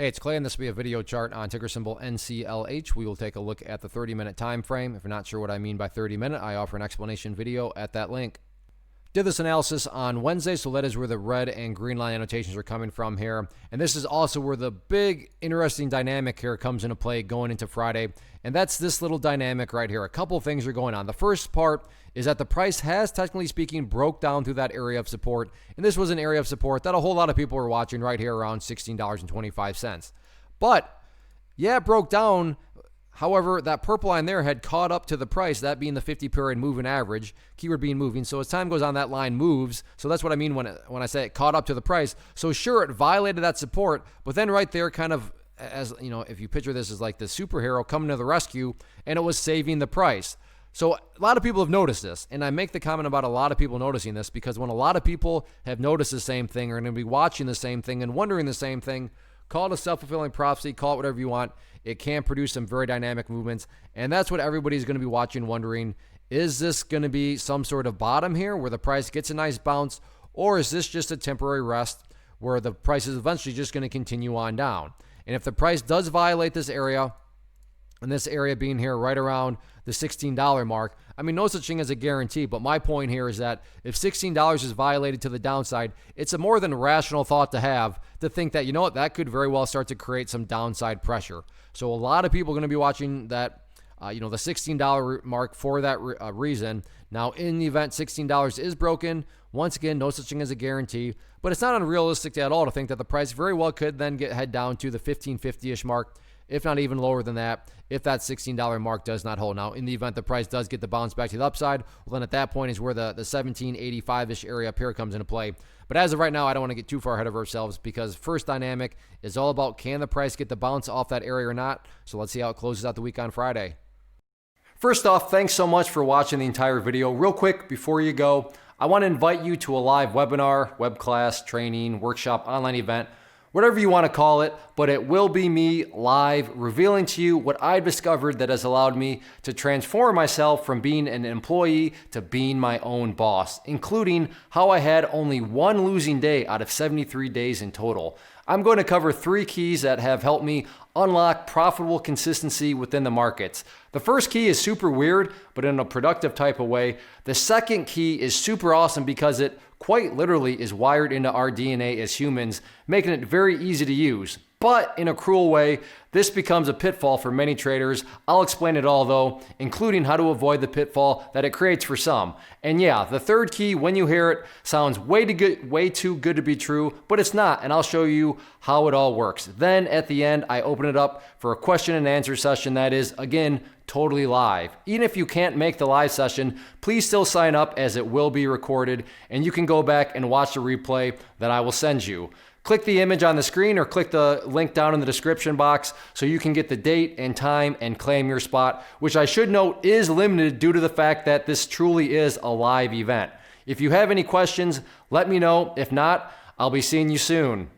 Hey, it's Clay, and this will be a video chart on ticker symbol NCLH. We will take a look at the 30-minute time frame. If you're not sure what I mean by 30-minute, I offer an explanation video at that link. Did this analysis on Wednesday, so that is where the red and green line annotations are coming from here. And this is also where the big, interesting dynamic here comes into play going into Friday. And that's this little dynamic right here. A couple of things are going on. The first part is that the price has, technically speaking, broke down through that area of support. And this was an area of support that a whole lot of people were watching right here around $16.25. But, yeah, it broke down. However, that purple line there had caught up to the price, that being the 50-period moving average, keyword being moving. So as time goes on, that line moves. So that's what I mean when I say it caught up to the price. So sure, it violated that support, but then right there kind of, as you know, if you picture this as like the superhero coming to the rescue, and it was saving the price. So a lot of people have noticed this, and I make the comment about a lot of people noticing this because when a lot of people have noticed the same thing or are going to be watching the same thing and wondering the same thing, call it a self-fulfilling prophecy, call it whatever you want. It can produce some very dynamic movements, and that's what everybody's going to be watching, wondering, is this going to be some sort of bottom here where the price gets a nice bounce, or is this just a temporary rest where the price is eventually just going to continue on down? And if the price does violate this area, and this area being here right around the $16 mark, I mean, no such thing as a guarantee, but my point here is that if $16 is violated to the downside, it's a more than rational thought to have to think that, you know what, that could very well start to create some downside pressure. So a lot of people are going to be watching that, the $16 mark for that reason. Now, in the event $16 is broken, once again, no such thing as a guarantee, but it's not unrealistic at all to think that the price very well could then head down to the 1550-ish mark, if not even lower than that, if that $16 mark does not hold. Now, in the event the price does get the bounce back to the upside, well, then at that point is where the 1785-ish area up here comes into play. But as of right now, I don't want to get too far ahead of ourselves because first dynamic is all about can the price get the bounce off that area or not. So let's see how it closes out the week on Friday. First off, thanks so much for watching the entire video. Real quick, before you go, I want to invite you to a live webinar, web class, training, workshop, online event, whatever you want to call it, but it will be me live revealing to you what I've discovered that has allowed me to transform myself from being an employee to being my own boss, including how I had only one losing day out of 73 days in total. I'm going to cover 3 keys that have helped me unlock profitable consistency within the markets. The first key is super weird, but in a productive type of way. The second key is super awesome because it quite literally is wired into our DNA as humans, making it very easy to use. But in a cruel way, this becomes a pitfall for many traders. I'll explain it all though, including how to avoid the pitfall that it creates for some. And yeah, the third key, when you hear it, sounds way too good to be true, but it's not, and I'll show you how it all works. Then at the end, I open it up for a question and answer session that is, again, totally live. Even if you can't make the live session, please still sign up as it will be recorded, and you can go back and watch the replay that I will send you. Click the image on the screen or click the link down in the description box so you can get the date and time and claim your spot, which I should note is limited due to the fact that this truly is a live event. If you have any questions, let me know. If not, I'll be seeing you soon.